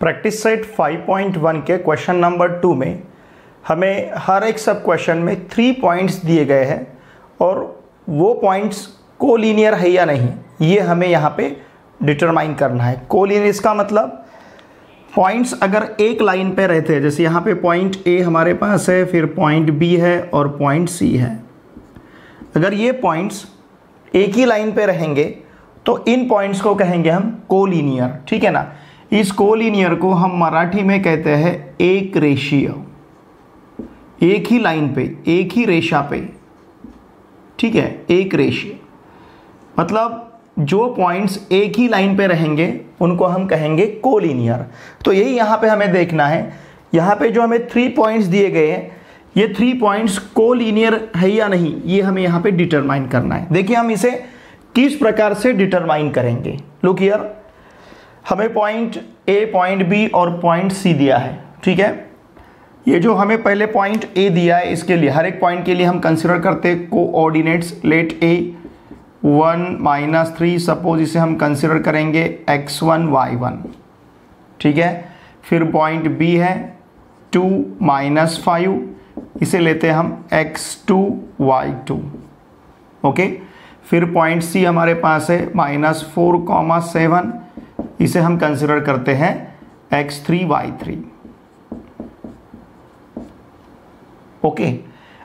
Practice set 5.1 के question number 2 में हमें हर एक सब क्वेश्चन में 3 पॉइंट्स दिए गए हैं और वो पॉइंट्स कोलिनियर है या नहीं ये हमें यहाँ पे डिटरमाइन करना है। कोलिनियर इसका मतलब पॉइंट्स अगर एक लाइन पे रहते हैं, जैसे यहाँ पे पॉइंट ए हमारे पास है, फिर पॉइंट बी है और पॉइंट सी है। अगर ये पॉइंट्स एक ही लाइन पे रहेंगे तो इन पॉइंट्स को कहेंगे हम कोलिनियर, ठीक है ना। इस कोलिनियर को हम मराठी में कहते हैं एक रेषीय, एक ही लाइन पे, एक ही रेखा पे, ठीक है, एक रेषीय मतलब जो पॉइंट्स एक ही लाइन पे रहेंगे उनको हम कहेंगे कोलिनियर। तो यही यहाँ पे हमें देखना है, यहाँ पे जो हमें 3 पॉइंट्स दिए गए हैं ये 3 पॉइंट्स कोलिनियर है या नहीं ये हमें यहाँ पे डिटरमाइन करना है। देखिए हम इसे किस प्रकार से डिटरमाइन करेंगे। लुक हियर, हमें पॉइंट ए, पॉइंट बी और पॉइंट सी दिया है, ठीक है। ये जो हमें पहले पॉइंट ए दिया है इसके लिए हर एक पॉइंट के लिए हम कंसिडर करते हैं कोऑर्डिनेट्स। लेट ए 1 - 3, सपोज इसे हम कंसिडर करेंगे x1 y1, ठीक है। फिर पॉइंट बी है 2 - 5, इसे लेते हैं हम x2 y2, ओके। फिर पॉइंट सी हमारे पास है -4, 7, इसे हम कंसिडर करते हैं x3 y3, ओके।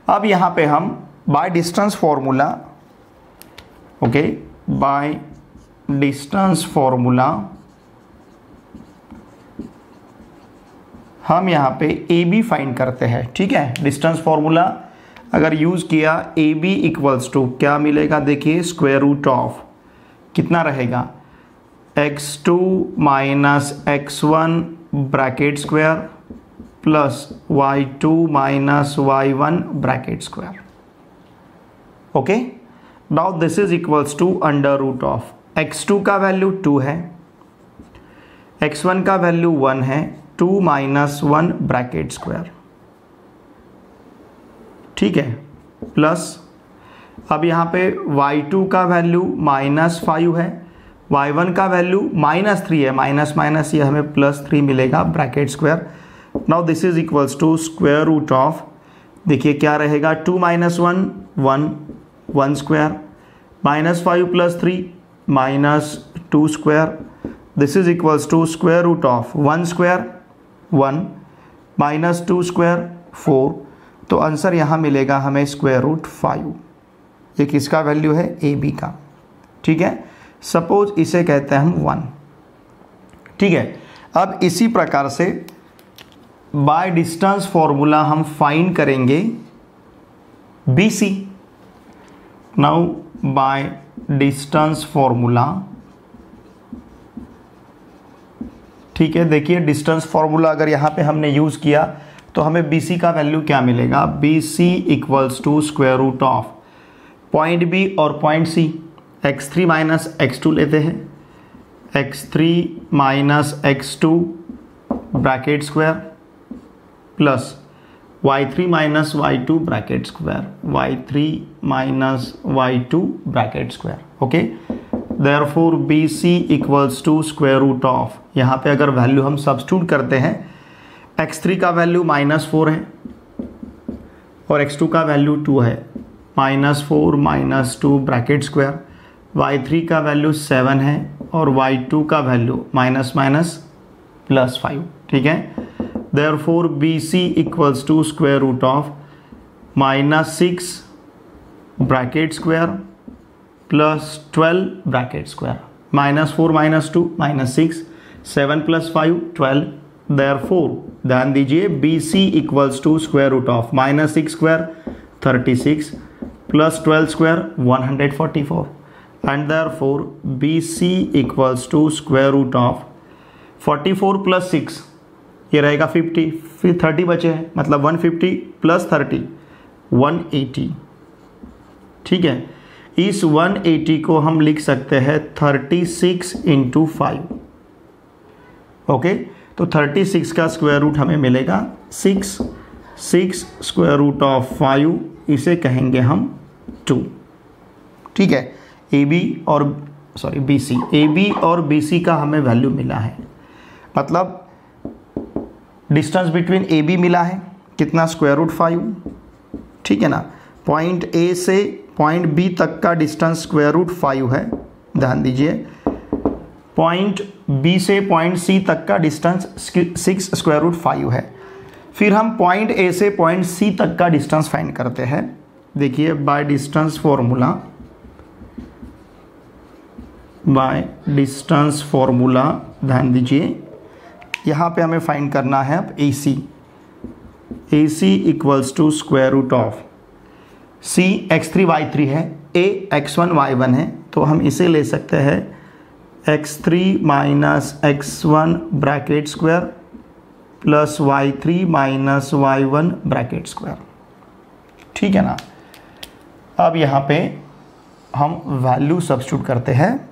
अब यहाँ पे हम bye distance formula, okay, bye distance formula हम यहाँ पे ए बी फाइंड करते हैं, ठीक है। डिस्टेंस फॉर्मूला अगर यूज़ किया ए बी इक्वल्स टू क्या मिलेगा, देखिए स्क्वायर रूट ऑफ कितना रहेगा x2 - x1 bracket square plus y2 - y1 bracket square, okay. Now this is equals to under root of x2 का वैल्यू 2 है, x1 का वैल्यू 1 है, 2 - 1 ब्रैकेट स्क्वायर, ठीक है, प्लस अब यहाँ पे y2 का वैल्यू -5 है, y1 का वैल्यू -3 है, माइनस ये हमें +3 मिलेगा bracket square. Now this is equals to square root of, देखिए क्या रहेगा 2 - 1 1 square, -5 + 3 -2 square, this is equals to square root of 1 square 1 -2 square 4। तो आंसर यहाँ मिलेगा हमें स्क्वायर रूट 5। ये किसका वैल्यू है, ए बी का, ठीक है। सपोज इसे कहते हैं हम 1, ठीक है। अब इसी प्रकार से बाय डिस्टेंस फॉर्मूला हम फाइंड करेंगे B C. Now by distance formula, ठीक है, देखिए डिस्टेंस फॉर्मूला अगर यहाँ पे हमने यूज़ किया तो हमें बी सी का वैल्यू क्या मिलेगा, B C equals to square root of point B और पॉइंट सी, x3 - x2 लेते हैं, x3 - x2 bracket square plus y3 - y2 bracket square, y3 - y2 bracket square, okay. Therefore B C equals to square root of, यहाँ पे अगर value हम substitute करते हैं, x3 का वैल्यू -4 है और x2 का वैल्यू 2 है, -4 - 2 ब्रैकेट स्क्वायर, y3 का वैल्यू 7 है और y2 का वैल्यू +5, ठीक है। Therefore B C equals to square root of -6 bracket square plus 12 bracket square, -4 - 2 -6, 7 + 5 12। देयरफॉर ध्यान दीजिए बी सी equals to square root of -6 square 36 plus 12 square 144 and therefore BC equals to square root of 44 + 6, ये रहेगा 50, फिर 30 बचे हैं, मतलब 150 + 30 180, ठीक है। इस 180 को हम लिख सकते हैं 36 × 5, ओके। तो 36 का स्क्वायर रूट हमें मिलेगा 6 स्क्वायर रूट ऑफ 5, इसे कहेंगे हम 2, ठीक है। ए बी और बी सी का हमें वैल्यू मिला है, मतलब डिस्टेंस बिटवीन ए बी मिला है कितना, √5, ठीक है ना। पॉइंट ए से पॉइंट बी तक का डिस्टेंस √5 है, ध्यान दीजिए। पॉइंट बी से पॉइंट सी तक का डिस्टेंस 6 √5 है। फिर हम पॉइंट ए से पॉइंट सी तक का डिस्टेंस फाइंड करते हैं। देखिए बाय डिस्टेंस फॉर्मूला, ध्यान दीजिए यहाँ पे हमें फाइंड करना है अब AC equals to √, C x3 y3 है, A x1 y1 है, तो हम इसे ले सकते हैं x3 minus x1 bracket square plus y3 minus y1 bracket square, ठीक है ना। अब यहाँ पे हम वैल्यू सब्स्टिट्यूट करते हैं,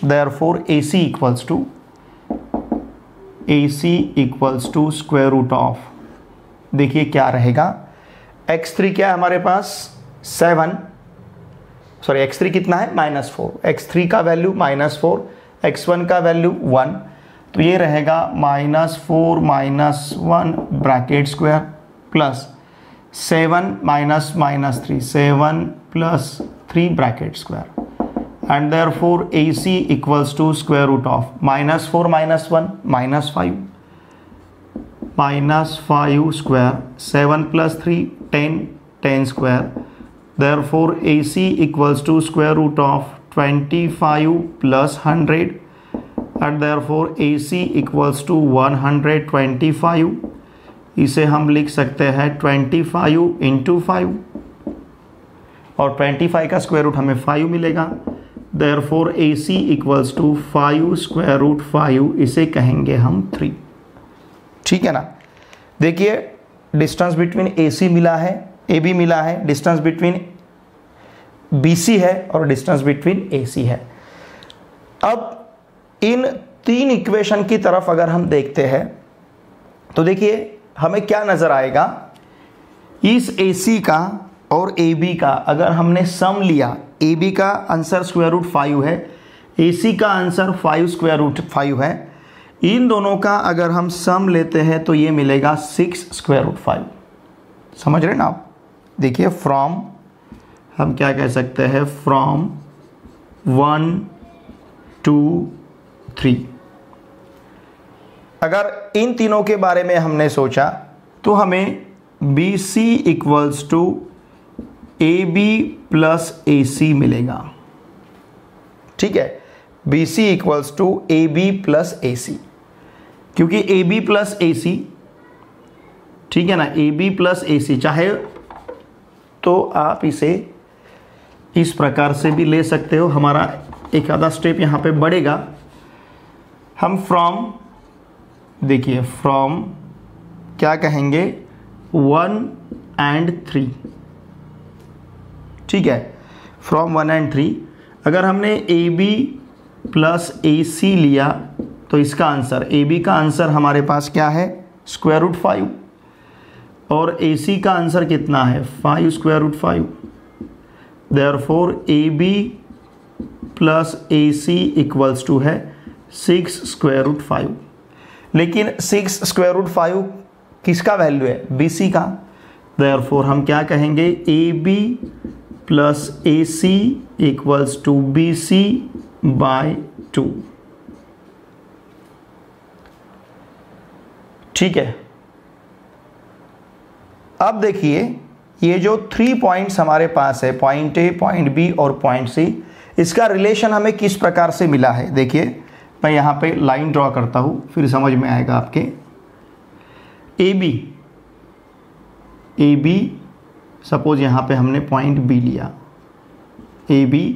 देयरफॉर AC इक्वल्स टू √, देखिए क्या रहेगा, x3 क्या है हमारे पास 7, सॉरी x3 कितना है -4, x3 का वैल्यू -4, x1 का वैल्यू 1, तो ये रहेगा -4 - 1 bracket square plus 7 - 3 7 + 3 bracket square, and therefore AC equals to √, -4 - 1 -5, -5 square, 7 + 3 10 square, therefore AC equals to √25 + 100, and therefore AC equals to 125। इसे हम लिख सकते हैं 25 × 5, और 25 का स्क्वायर रूट हमें 5 मिलेगा, therefore AC equals to 5 √5, इसे कहेंगे हम 3, ठीक है ना। देखिए डिस्टेंस बिटवीन AC मिला है, AB मिला है, डिस्टेंस बिटवीन BC है और डिस्टेंस बिटवीन AC है। अब इन 3 इक्वेशन की तरफ अगर हम देखते हैं तो देखिए हमें क्या नजर आएगा, इस AC का और AB का अगर हमने सम लिया, AB का आंसर √5 है, AC का आंसर 5 √5 है, इन दोनों का अगर हम सम लेते हैं तो ये मिलेगा 6 √5। समझ रहे ना आप। देखिए फ्रॉम, हम क्या कह सकते हैं, फ्रॉम 1 2 3, अगर इन तीनों के बारे में हमने सोचा तो हमें BC equals to AB + AC मिलेगा, ठीक है। BC equals to AB + AC, क्योंकि AB + AC, ठीक है ना, AB + AC, चाहे तो आप इसे इस प्रकार से भी ले सकते हो। हमारा एक आधा स्टेप यहाँ पे बढ़ेगा। हम फ्रॉम, देखिए फ्रॉम क्या कहेंगे, 1 and 3, ठीक है, फ्रॉम 1 and 3। अगर हमने AB + AC लिया तो इसका आंसर, AB का आंसर हमारे पास क्या है, √5, और AC का आंसर कितना है, 5 √5, therefore AB + AC equals to है 6 √5। लेकिन 6 √5 किसका वैल्यू है, BC का, देयरफॉर हम क्या कहेंगे, AB + AC equals to BC/2, ठीक है। अब देखिए ये जो 3 पॉइंट्स हमारे पास है, पॉइंट A, पॉइंट B और पॉइंट C, इसका रिलेशन हमें किस प्रकार से मिला है। देखिए मैं यहाँ पे लाइन ड्रॉ करता हूँ, फिर समझ में आएगा आपके। AB सपोज यहाँ पे हमने पॉइंट B लिया, AB,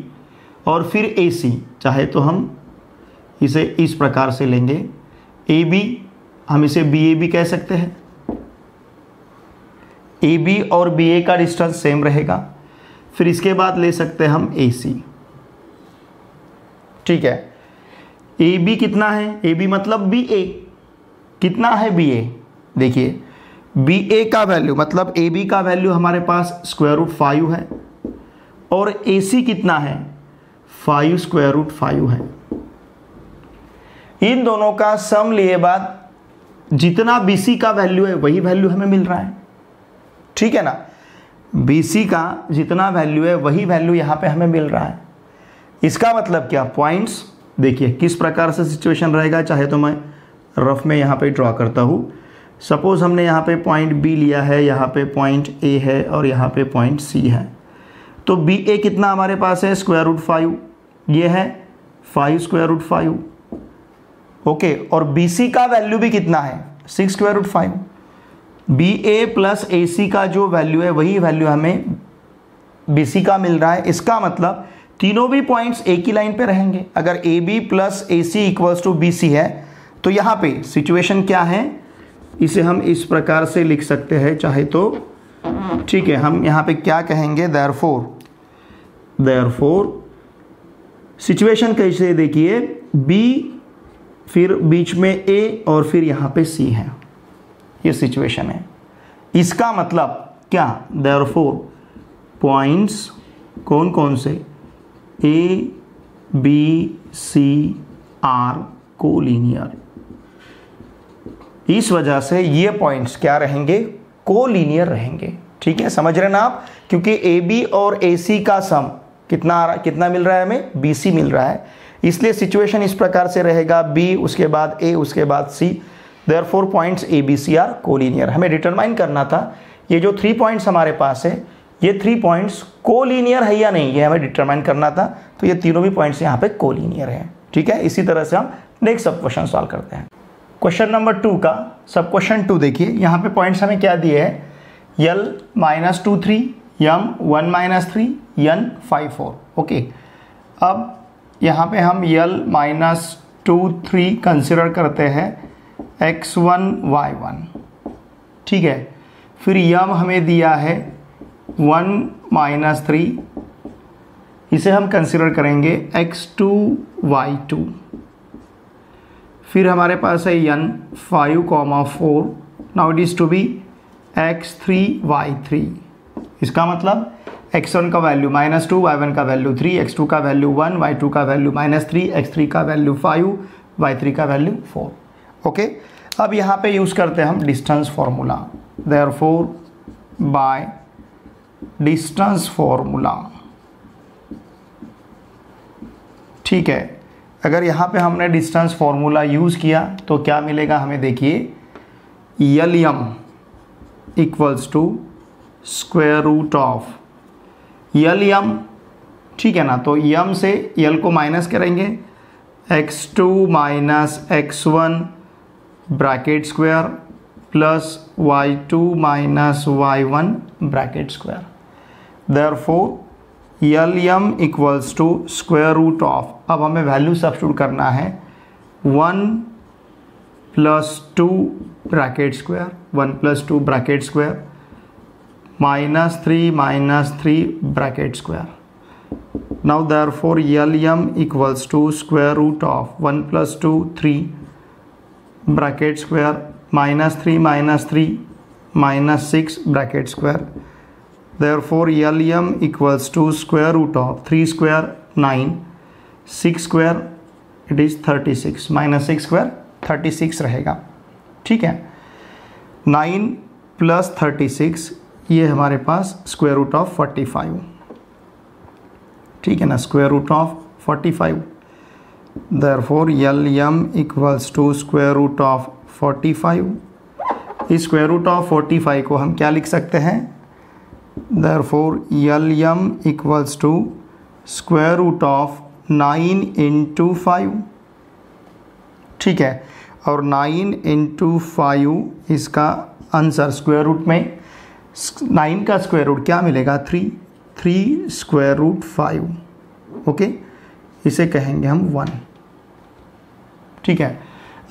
और फिर AC, चाहे तो हम इसे इस प्रकार से लेंगे, AB हम इसे BAB कह सकते हैं। AB और BA का डिस्टेंस सेम रहेगा। फिर इसके बाद ले सकते हैं हम AC, ठीक है। AB कितना है, AB मतलब BA, कितना है BA, देखिए BA का वैल्यू मतलब AB का वैल्यू हमारे पास √5 है, और AC कितना है, 5 √5 है। इन दोनों का सम लिए बाद जितना BC का वैल्यू है वही वैल्यू हमें मिल रहा है, ठीक है ना। BC का जितना वैल्यू है वही वैल्यू यहाँ पे हमें मिल रहा है। इसका मतलब क्या, पॉइंट्स देखिए किस प्रकार से सिचुएशन रहेगा, चाहे तो मैं रफ में यहाँ पे ड्रॉ करता हूँ। सपोज हमने यहाँ पे पॉइंट B लिया है, यहाँ पे पॉइंट A है और यहाँ पे पॉइंट C है। तो BA कितना हमारे पास है, √5, ये है 5√5, ओके। और BC का वैल्यू भी कितना है, 6√5। BA प्लस AC का जो वैल्यू है वही वैल्यू हमें BC का मिल रहा है। इसका मतलब तीनों भी पॉइंट्स एक ही लाइन पे रहेंगे। अगर AB plus AC equals to BC है तो यहाँ पे सिचुएशन क्या है, इसे हम इस प्रकार से लिख सकते हैं चाहे तो, ठीक है। हम यहाँ पे क्या कहेंगे, देयरफॉर सिचुएशन कैसे देखिए, B फिर बीच में A और फिर यहाँ पे C है, ये सिचुएशन है। इसका मतलब क्या, देयरफॉर पॉइंट्स कौन कौन से, A, B, C are collinear. इस वजह से ये पॉइंट्स क्या रहेंगे, कोलिनियर रहेंगे, ठीक है। समझ रहे ना आप, क्योंकि AB और AC का सम कितना मिल रहा है हमें, BC मिल रहा है। इसलिए सिचुएशन इस प्रकार से रहेगा, B उसके बाद A उसके बाद C, therefore points ABC are collinear. हमें डिटरमाइन करना था ये जो 3 पॉइंट्स हमारे पास है, ये 3 पॉइंट्स कोलिनियर है या नहीं, ये हमें डिटरमाइन करना था। तो ये तीनों भी पॉइंट्स यहाँ पे कोलिनियर है, ठीक है। इसी तरह से हम नेक्स्ट सब क्वेश्चन सॉल्व करते हैं। क्वेश्चन नंबर 2 का सब क्वेश्चन 2 देखिए, यहाँ पे पॉइंट्स हमें क्या दिए हैं, L-23, M1-3, N5-4, ओके। अब यहाँ पे हम L-23 कंसिडर करते हैं X1, Y1, ठीक है। फिर M हमें दिया है 1-3, इसे हम कंसिडर करेंगे X2, Y2। फिर हमारे पास है N5, 4, now it is to be X3, Y3। इसका मतलब X1 का वैल्यू -2, Y1 का वैल्यू 3, X2 का वैल्यू 1, Y2 का वैल्यू -3, X3 का वैल्यू 5, Y3 का वैल्यू 4, ओके। अब यहाँ पे यूज़ करते हैं हम distance formula, therefore by distance formula, ठीक है। अगर यहाँ पे हमने डिस्टेंस फार्मूला यूज़ किया तो क्या मिलेगा हमें, देखिए LM equals to square root of LM, ठीक है ना। तो M से L को माइनस करेंगे, X2 minus X1 bracket square plus Y2 minus Y1 bracket square. Therefore LM equals to square root of, अब हमें वैल्यू सब्स्टिट्यूट करना है, 1 + 2 bracket square, 1 + 2 bracket square -3 bracket square. Now therefore LM equals to square root of 1 + 2 3 bracket square -3 -6 bracket square. Therefore LM equals to square root of 3 square 9, 6 square it is 36, -6 square 36 रहेगा, ठीक है। 9 + 36 ये हमारे पास square root of 45, ठीक है ना, square root of 45। Therefore LM equals to square root of 45। इस square root of 45 को हम क्या लिख सकते हैं, Therefore LM equals to square root of 9 × 5, ठीक है। और 9 × 5 इसका आंसर स्क्वायर रूट में 9 का स्क्वायर रूट क्या मिलेगा, 3 स्क्वायर रूट 5, ओके। इसे कहेंगे हम 1, ठीक है।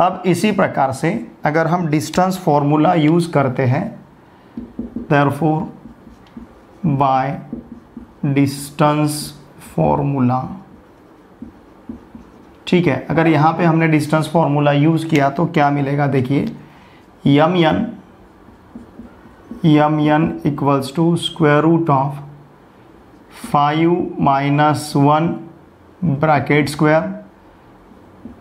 अब इसी प्रकार से अगर हम डिस्टेंस फॉर्मूला यूज़ करते हैं, Therefore बाय डिस्टेंस फॉर्मूला, ठीक है। अगर यहाँ पे हमने डिस्टेंस फॉर्मूला यूज़ किया तो क्या मिलेगा, देखिए MN equals to square root of 5 - 1 bracket square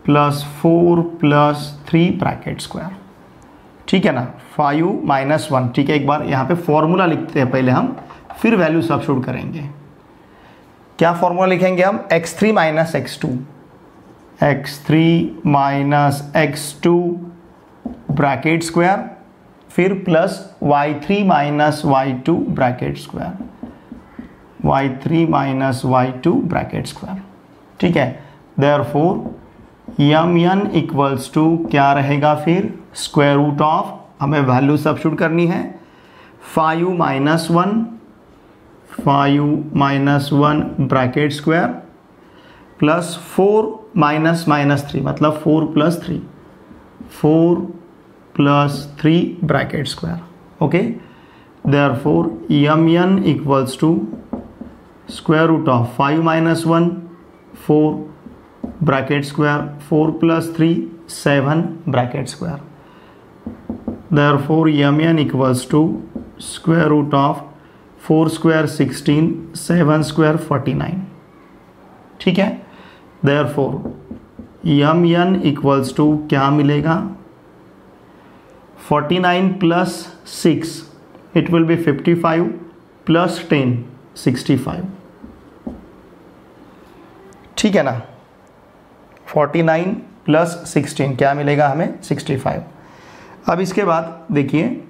plus 4 + 3 bracket square. ठीक है ना, 5 माइनस 1। ठीक है, एक बार यहाँ पे फॉर्मूला लिखते हैं पहले हम, फिर वैल्यू सब्स्टिट्यूट करेंगे। क्या फॉर्मूला लिखेंगे हम, x3 minus x2, x3 minus x2 bracket square, फिर plus y3 minus y2 bracket square, y3 minus y2 bracket square. ठीक है, देयरफॉर mn इक्वल्स टू क्या रहेगा फिर, स्क्वायर रूट ऑफ, हमें वैल्यू सब्स्टिट्यूट करनी है, 5 minus 1 bracket square plus 4 minus minus 3 मतलब 4 plus 3 bracket square. Okay, therefore mn equals to square root of 5 minus 1 4 bracket square, 4 plus 3 7 bracket square. Therefore mn equals to square root of 4 square 16, 7 square 49। ठीक है, therefore mn equals to क्या मिलेगा, 49 plus 6 it will be 55 plus 10 65। ठीक है ना, 49 plus 16 क्या मिलेगा हमें, 65। अब इसके बाद देखिए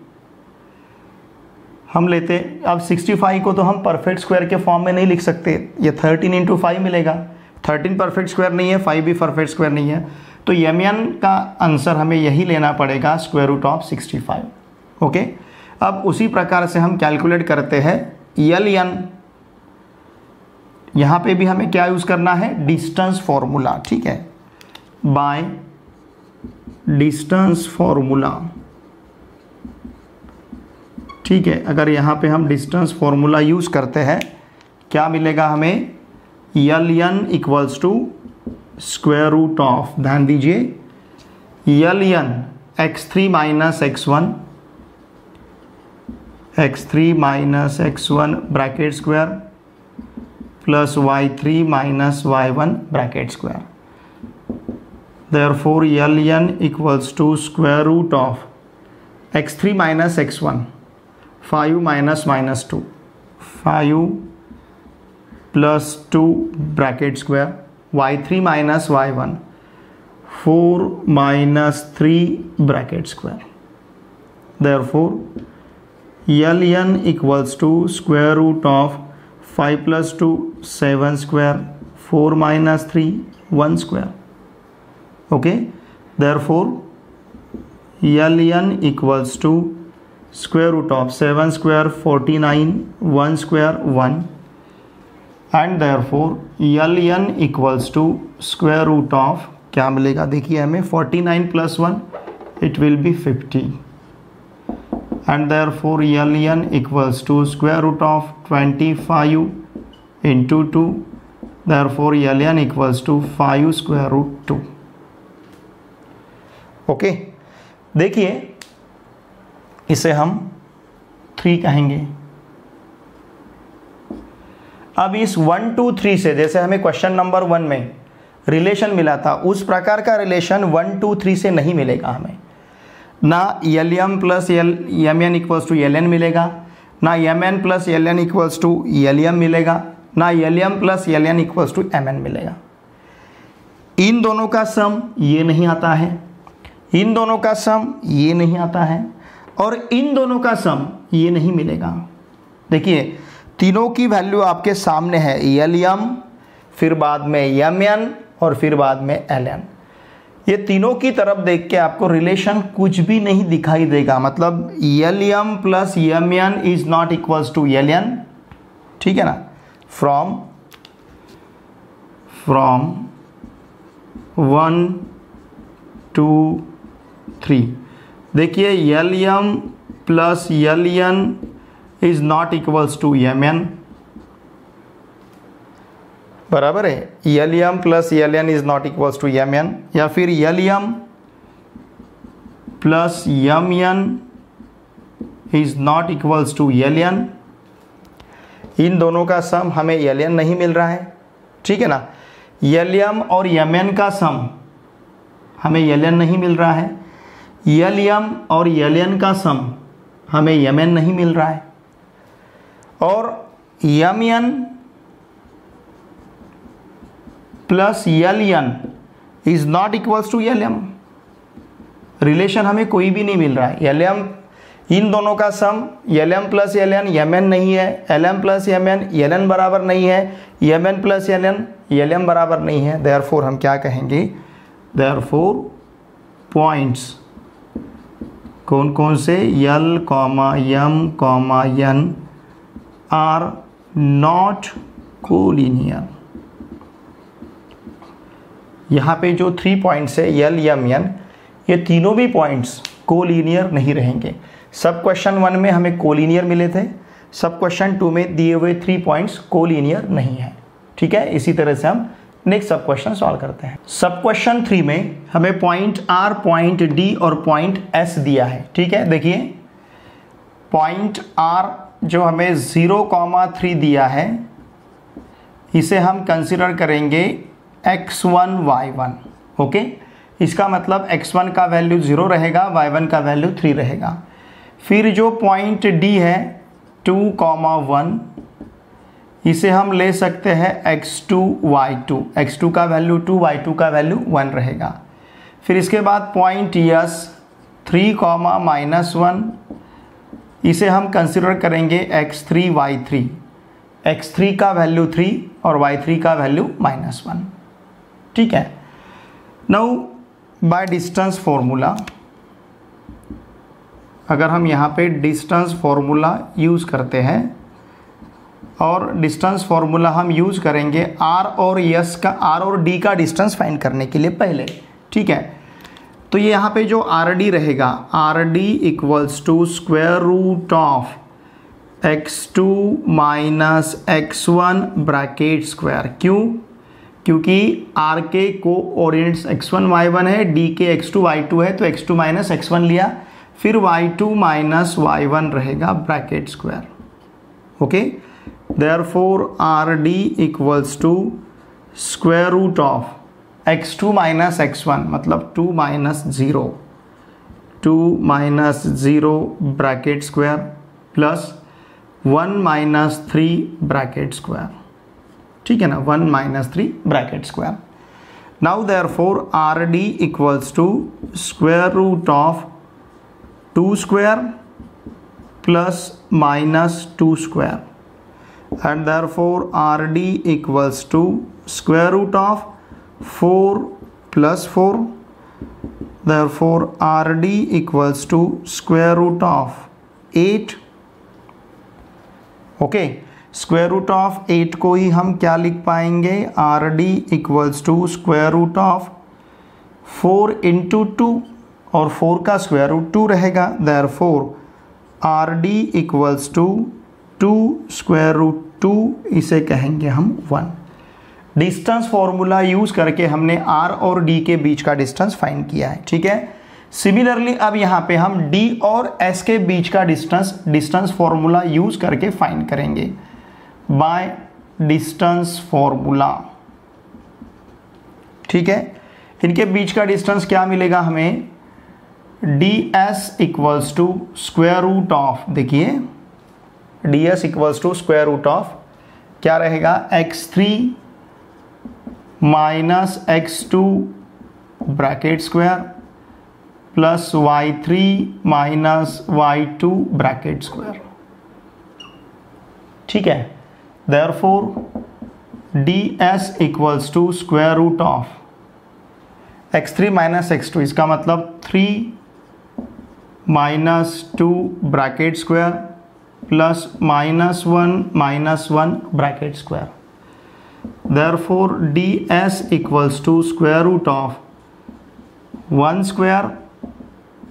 हम लेते, अब 65 को तो हम परफेक्ट स्क्वायर के फॉर्म में नहीं लिख सकते, ये 13 इंटू 5 मिलेगा। 13 परफेक्ट स्क्वायर नहीं है, 5 भी परफेक्ट स्क्वायर नहीं है, तो mn का आंसर हमें यही लेना पड़ेगा, स्क्वायर रूट ऑफ 65। ओके, अब उसी प्रकार से हम कैलकुलेट करते हैं ln, यहाँ पे भी हमें क्या यूज़ करना है, डिस्टेंस फॉर्मूला। ठीक है, बाय डिस्टेंस फॉर्मूला। ठीक है, अगर यहाँ पे हम डिस्टेंस फॉर्मूला यूज़ करते हैं, क्या मिलेगा हमें, ln equals to square root of, ध्यान दीजिए, ln x3 minus x1 bracket square plus y3 minus y1 bracket square. Therefore ln equals to square root of x3 minus x1, 5 minus minus 2, 5 plus 2 bracket square, y3 minus y1, 4 minus 3 bracket square। Therefore ln equals to square root of 5 plus 2 7 square, 4 minus 3 1 square। Okay, therefore ln equals to square root of 7 square 49, 1 square 1, and therefore ln equals to square root of क्या मिलेगा, देखिए हमें 49 plus 1 it will be 50, and therefore ln equals to square root of 25 into 2, therefore ln equals to 5 square root 2। Okay, देखिए इसे हम 3 कहेंगे। अब इस 1 2 3 से, जैसे हमें क्वेश्चन नंबर 1 में रिलेशन मिला था, उस प्रकार का रिलेशन 1 2 3 से नहीं मिलेगा हमें। ना lm plus mn equals to ln मिलेगा, ना mn plus ln equals to lm मिलेगा, ना lm plus ln equals to mn मिलेगा। इन दोनों का सम ये नहीं आता है, इन दोनों का सम ये नहीं आता है, और इन दोनों का सम ये नहीं मिलेगा। देखिए तीनों की वैल्यू आपके सामने है, lm, फिर बाद में mn और फिर बाद में ln। ये तीनों की तरफ देख के आपको रिलेशन कुछ भी नहीं दिखाई देगा, मतलब lm plus mn is not equals to ln। ठीक है ना, फ्रॉम 1 2 3 देखिए lm plus ln is not equals to mn, बराबर है, lm plus ln is not equals to mn, या फिर lm plus mn is not equals to ln। इन दोनों का सम हमें ln नहीं मिल रहा है। ठीक है ना, lm और mn का सम हमें ln नहीं मिल रहा है, यल यम और यल एन का सम हमें यम एन नहीं मिल रहा है, और M N plus L N is not equals to L M. Relation हमें कोई भी नहीं मिल रहा है। यल एम, इन दोनों का सम यल एम प्लस यल एन यम एन नहीं है, l m plus m n l n बराबर नहीं है, यम एन प्लस यल एन यल एम बराबर नहीं है। देयरफॉर हम क्या कहेंगे, देयरफॉर पॉइंट्स कौन कौन से, l comma m comma n are not collinear. यहाँ पे जो 3 पॉइंट्स है यल यम एन, ये तीनों भी पॉइंट्स कोलिनियर नहीं रहेंगे। सब क्वेश्चन 1 में हमें कोलिनियर मिले थे, सब क्वेश्चन 2 में दिए हुए 3 पॉइंट्स कोलिनियर नहीं है। ठीक है, इसी तरह से हम नेक्स्ट सब क्वेश्चन सॉल्व करते हैं। सब क्वेश्चन 3 में हमें पॉइंट आर, पॉइंट डी और पॉइंट एस दिया है। ठीक है, देखिए पॉइंट आर जो हमें 0,3 दिया है, इसे हम कंसिडर करेंगे x1 y1। ओके, इसका मतलब x1 का वैल्यू 0 रहेगा, y1 का वैल्यू 3 रहेगा। फिर जो पॉइंट D है 2,1, इसे हम ले सकते हैं x2 y2, x2 का वैल्यू 2, y2 का वैल्यू 1 रहेगा। फिर इसके बाद पॉइंट S 3,-1, इसे हम कंसिडर करेंगे x3 y3, x3 का वैल्यू 3 और y3 का वैल्यू -1। ठीक है, नाउ बाय डिस्टेंस फॉर्मूला, अगर हम यहाँ पे डिस्टेंस फॉर्मूला यूज़ करते हैं, और डिस्टेंस फॉर्मूला हम यूज़ करेंगे आर और यस का, आर और डी का डिस्टेंस फाइंड करने के लिए पहले। ठीक है, तो ये यहाँ पे जो आर डी रहेगा, R D equals to square root of x2 minus x1 bracket square. क्यों? क्योंकि आर के कोऑर्डिनेट्स x1 y1 है, डी के x2 y2 है, तो x2 माइनस x1 लिया, फिर y2 माइनस y1 रहेगा bracket square. Okay, therefore R D equals to square root of x2 minus x1 मतलब 2 minus 0, 2 minus 0 bracket square plus 1 minus 3 bracket square. ठीक है ना, 1 minus 3 bracket square. Now therefore R D equals to square root of 2 square plus minus 2 square, and therefore R D equals to square root of 4 plus 4, therefore R D equals to square root of 8। Okay, square root of 8 को ही हम क्या लिख पाएंगे, R D equals to square root of 4 into 2, और 4 का square root 2 रहेगा। Therefore R D equals to 2 square root 2, इसे कहेंगे हम 1। डिस्टेंस फॉर्मूला यूज़ करके हमने आर और डी के बीच का डिस्टेंस फाइंड किया है। ठीक है, सिमिलरली अब यहाँ पे हम डी और एस के बीच का डिस्टेंस फॉर्मूला यूज़ करके फाइंड करेंगे बाय डिस्टेंस फॉर्मूला। ठीक है, इनके बीच का डिस्टेंस क्या मिलेगा हमें, d S equals to square root of, देखिए d S equals to square root of क्या रहेगा, x3 minus x2 bracket square plus y3 minus y2 bracket square. ठीक है, therefore D S equals to square root of x3 minus x2, इसका मतलब 3 minus 2 bracket square plus -1 bracket square. Therefore D S equals to square root of 1 square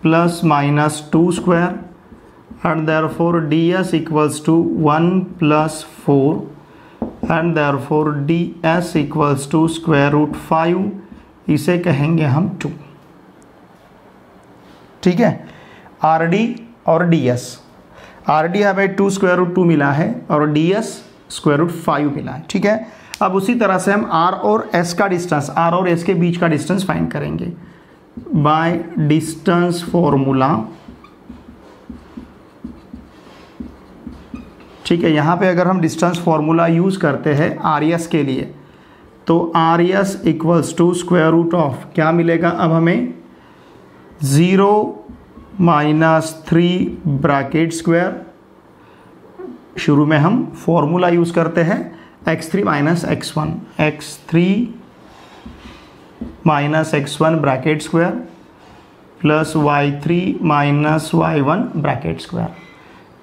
plus -2 square, and therefore D S equals to 1 plus 4, and therefore D S equals to square root 5, इसे कहेंगे हम 2। ठीक है, R D और D S, R D हमें 2 square root 2 मिला है और डी एस स्क्वायर रूट 5 मिला है। ठीक है, अब उसी तरह से हम आर और एस का डिस्टेंस, आर और एस के बीच का डिस्टेंस फाइंड करेंगे। By distance formula. ठीक है, यहाँ पे अगर हम डिस्टेंस फॉर्मूला यूज़ करते हैं आर एस के लिए, तो R S equals to square root of क्या मिलेगा अब हमें 0 - 3 ब्रैकेट स्क्वायर। शुरू में हम फॉर्मूला यूज़ करते हैं x3 - x1, x3 - x1 bracket square plus y3 - y1 bracket square.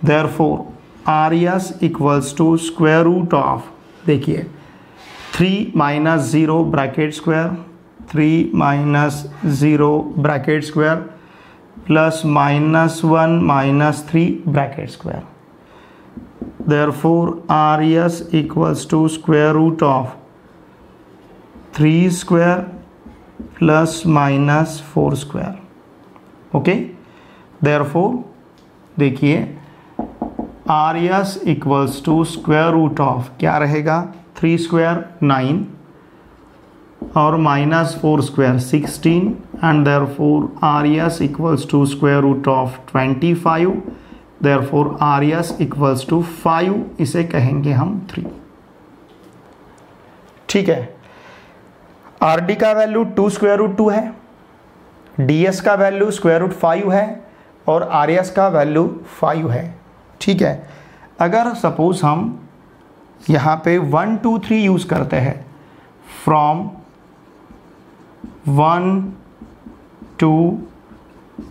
Therefore R S equals to square root of, देखिए 3 - 0 bracket square, 3 - 0 bracket square plus -1 - 3 bracket square. Therefore RS equals to square root of 3 square plus minus 4 square. Okay, therefore देखिए RS equals to square root of क्या रहेगा 3 square 9 और minus 4 square 16 and therefore RS equals to square root of 25. Therefore RS equals to 5, इसे कहेंगे हम 3। ठीक है, RD का वैल्यू 2 स्क्वायर रूट 2 है, DS का वैल्यू स्क्वायर रूट 5 है और RS का वैल्यू 5 है। ठीक है, अगर सपोज हम यहाँ पे 1 2 3 यूज़ करते हैं, फ्रॉम 1 2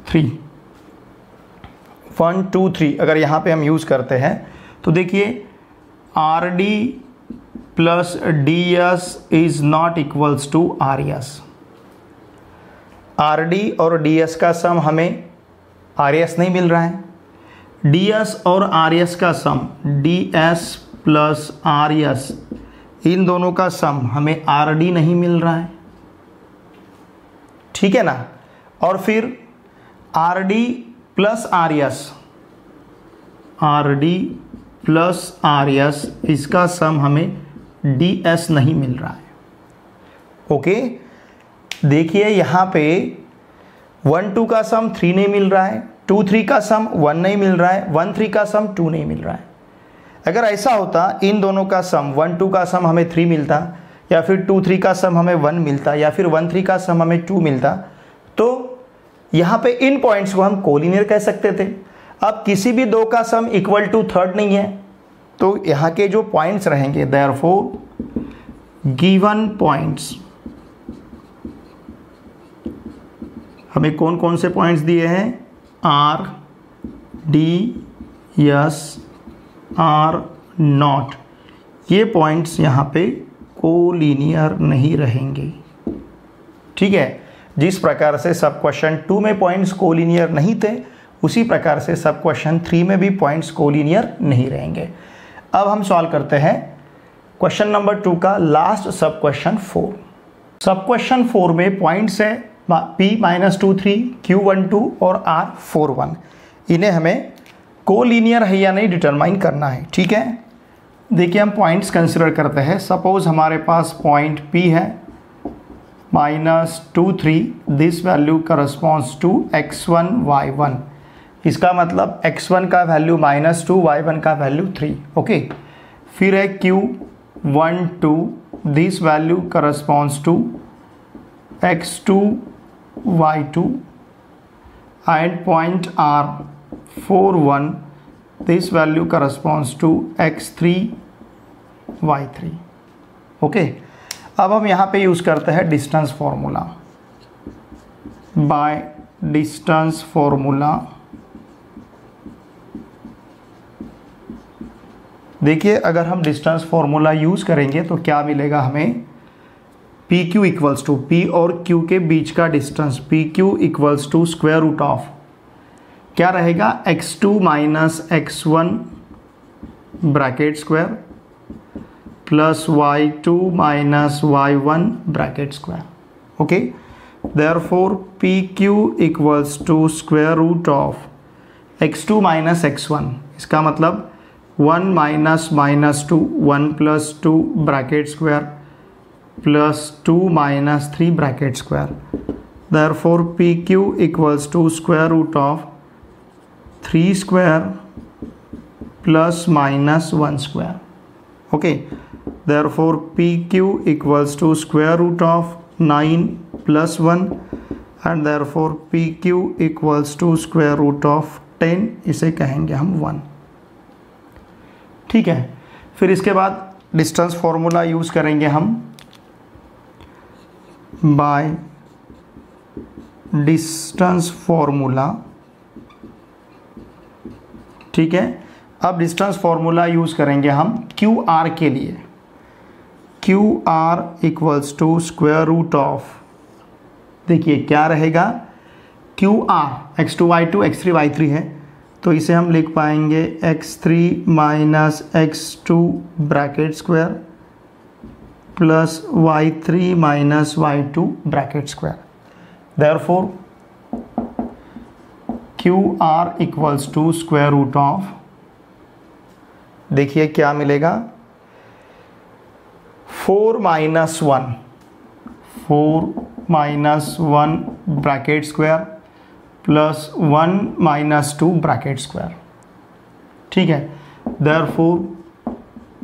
3 1 2 3 अगर यहाँ पे हम यूज़ करते हैं तो देखिए RD plus DS is not equals to RS। RD और DS का सम हमें RS नहीं मिल रहा है, DS और RS का सम DS प्लस RS, इन दोनों का सम हमें RD नहीं मिल रहा है। ठीक है ना, और फिर RD प्लस RS इसका सम हमें DS नहीं मिल रहा है। ओके, देखिए यहाँ पे 1 2 का सम 3 नहीं मिल रहा है, 2 3 का सम 1 नहीं मिल रहा है, 1 3 का सम 2 नहीं मिल रहा है। अगर ऐसा होता इन दोनों का सम 1 2 का सम हमें 3 मिलता, या फिर 2 3 का सम हमें 1 मिलता, या फिर 1 3 का सम हमें 2 मिलता, तो यहाँ पे इन पॉइंट्स को हम कोलिनियर कह सकते थे। अब किसी भी दो का सम इक्वल टू थर्ड नहीं है, तो यहाँ के जो पॉइंट्स रहेंगे देयरफॉर गिवन पॉइंट्स, हमें कौन कौन से पॉइंट्स दिए हैं R D S R not, ये पॉइंट्स यहाँ पे कोलिनियर नहीं रहेंगे। ठीक है, जिस प्रकार से सब क्वेश्चन 2 में पॉइंट्स कोलिनियर नहीं थे, उसी प्रकार से सब क्वेश्चन 3 में भी पॉइंट्स कोलिनियर नहीं रहेंगे। अब हम सॉल्व करते हैं क्वेश्चन नंबर 2 का लास्ट सब क्वेश्चन 4। सब क्वेश्चन 4 में पॉइंट्स है P-23, Q12 और R41। इन्हें हमें कोलिनियर है या नहीं डिटरमाइन करना है। ठीक है, देखिए हम पॉइंट्स कंसिडर करते हैं। सपोज हमारे पास पॉइंट P है -2 3, this value corresponds to x1 y1, इसका मतलब x1 का वैल्यू -2, y1 का वैल्यू 3। ओके, फिर है Q12, this value corresponds to x2 y2 and point R41, this value corresponds to x3 y3। Okay, अब हम यहाँ पे यूज़ करते हैं distance formula. By distance formula देखिए अगर हम डिस्टेंस फॉर्मूला यूज़ करेंगे तो क्या मिलेगा हमें, P Q equals to P और क्यू के बीच का distance P Q equals to square root of क्या रहेगा x2 - x1 bracket square plus y2 - y1 bracket square. Okay, therefore P Q equals to square root of x2 - x1, इसका मतलब 1 - -2 1 + 2 bracket square plus 2 - 3 bracket square therefore P Q equals to square root of 3 square plus minus 1 square. Okay, therefore P Q equals to square root of 9 plus 1 and therefore P Q equals to square root of 10, इसे कहेंगे हम 1। ठीक है, फिर इसके बाद distance formula use करेंगे हम बाय डिस्टेंस फॉर्मूला। ठीक है, अब डिस्टेंस फॉर्मूला यूज़ करेंगे हम क्यू आर के लिए। Q R equals to square root of, देखिए क्या रहेगा, Q R x2 y2 x3 y3 है, तो इसे हम लिख पाएंगे x3 minus x2 bracket square plus y3 minus y2 bracket square. Therefore Q R equals to square root of, देखिए क्या मिलेगा, 4 minus 1 bracket square plus 1 minus 2 bracket square. ठीक है, therefore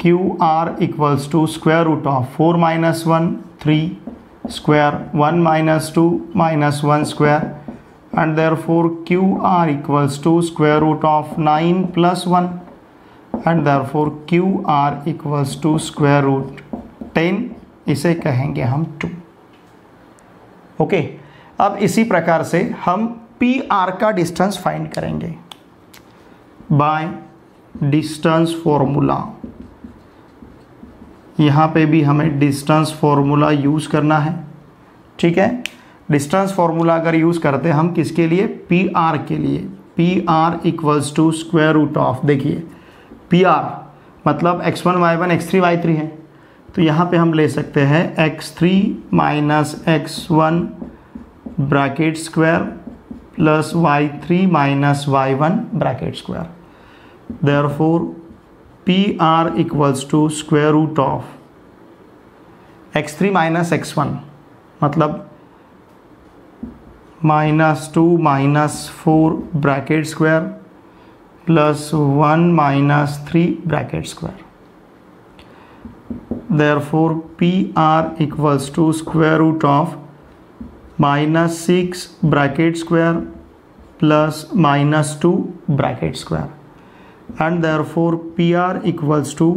Q R equals to square root of 4 minus 1 3 square 1 minus 2 minus 1 square and therefore Q R equals to square root of 9 plus 1 and therefore Q R equals to square root 10, इसे कहेंगे हम 2। Okay, अब इसी प्रकार से हम P R का distance find करेंगे बाय डिस्टेंस फॉर्मूला। यहाँ पे भी हमें डिस्टेंस फॉर्मूला यूज़ करना है। ठीक है, डिस्टेंस फॉर्मूला अगर यूज़ करते हैं हम किसके लिए, पी आर के लिए। P R equals to square root of, देखिए पी आर मतलब x1 y1 x3 y3 है, तो यहाँ पे हम ले सकते हैं x3 minus x1 bracket square plus y3 minus y1 bracket square. Therefore P R equals to square root of x3 minus x1 मतलब -2 minus 4 bracket square plus 1 minus 3 bracket square. Therefore P R equals to square root of -6 bracket square plus -2 bracket square and therefore P R equals to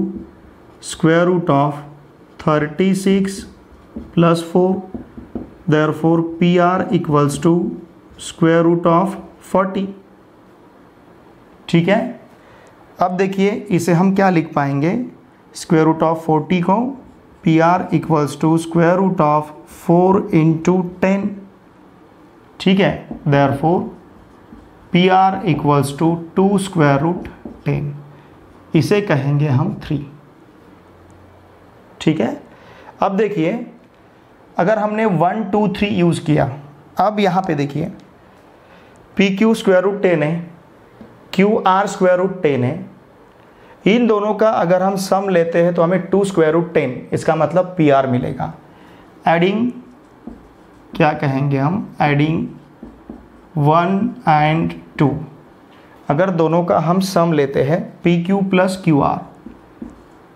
square root of 36 plus 4। Therefore P R equals to square root of 40। ठीक है, अब देखिए इसे हम क्या लिख पाएंगे, square root of 40 को P R equals to square root of 4 into 10। ठीक है, therefore P R equals to 2 square root 10, इसे कहेंगे हम 3। ठीक है, अब देखिए अगर हमने 1 2 3 यूज़ किया, अब यहाँ पे देखिए पी क्यू स्क्वायर रूट 10 है, क्यू आर स्क्वायर रूट 10 है, इन दोनों का अगर हम सम लेते हैं तो हमें 2 स्क्वायर रूट 10, इसका मतलब पी आर मिलेगा। एडिंग क्या कहेंगे हम, एडिंग 1 एंड 2, अगर दोनों का हम सम लेते हैं P Q plus Q R,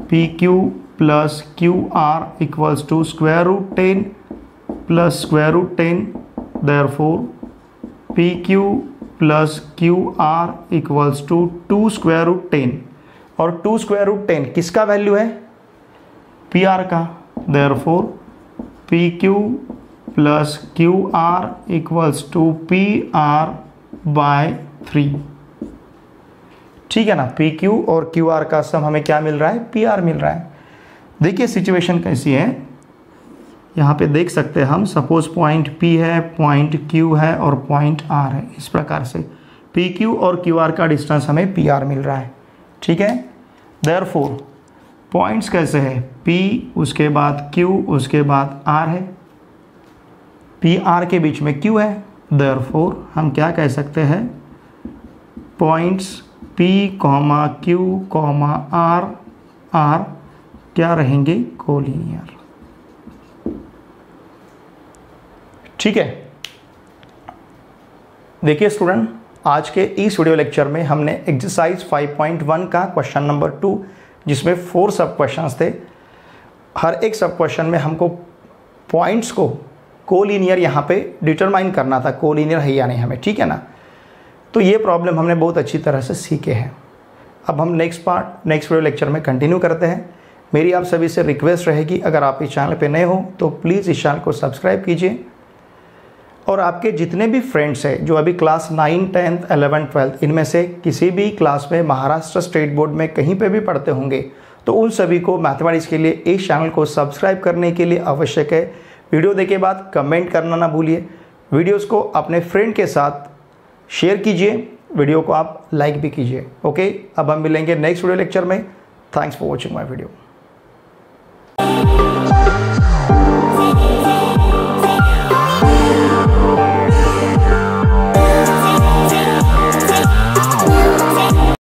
P Q plus Q R equals to square root 10 plus square root 10। Therefore P Q plus Q R equals to 2 square root 10, और 2 स्क्वायर रूट 10 किसका value है, P R का। Therefore P Q plus Q R equals to P R by 3। ठीक है ना, P Q और Q R का sum हमें क्या मिल रहा है, पी आर मिल रहा है। देखिए सिचुएशन कैसी है, यहाँ पे देख सकते हैं हम, सपोज पॉइंट P है, पॉइंट Q है और पॉइंट R है। इस प्रकार से PQ और QR का डिस्टेंस हमें PR मिल रहा है। ठीक है, देयरफॉर पॉइंट्स कैसे है, P उसके बाद Q उसके बाद R है, PR के बीच में Q है। देयरफॉर हम क्या कह सकते हैं, पॉइंट्स P, Q, R क्या रहेंगे, कोलिनियर। ठीक है, देखिए स्टूडेंट, आज के इस वीडियो लेक्चर में हमने एक्सरसाइज 5.1 का क्वेश्चन नंबर 2, जिसमें 4 सब क्वेश्चंस थे, हर एक सब क्वेश्चन में हमको पॉइंट्स को कोलिनियर यहाँ पे डिटरमाइन करना था, कोलिनियर है या नहीं हमें, ठीक है ना। तो ये प्रॉब्लम हमने बहुत अच्छी तरह से सीखे हैं। अब हम नेक्स्ट वीडियो लेक्चर में कंटिन्यू करते हैं। मेरी आप सभी से रिक्वेस्ट रहेगी, अगर आप इस चैनल पे नए हो तो प्लीज़ इस चैनल को सब्सक्राइब कीजिए, और आपके जितने भी फ्रेंड्स हैं जो अभी क्लास 9, 10th, 11th, 12th इनमें से किसी भी क्लास में महाराष्ट्र स्टेट बोर्ड में कहीं पे भी पढ़ते होंगे, तो उन सभी को मैथमेटिक्स के लिए इस चैनल को सब्सक्राइब करने के लिए आवश्यक है। वीडियो देखे बाद कमेंट करना ना भूलिए, वीडियोस को अपने फ्रेंड के साथ शेयर कीजिए, वीडियो को आप लाइक भी कीजिए। ओके, अब हम मिलेंगे नेक्स्ट वीडियो लेक्चर में। Thanks for watching my video.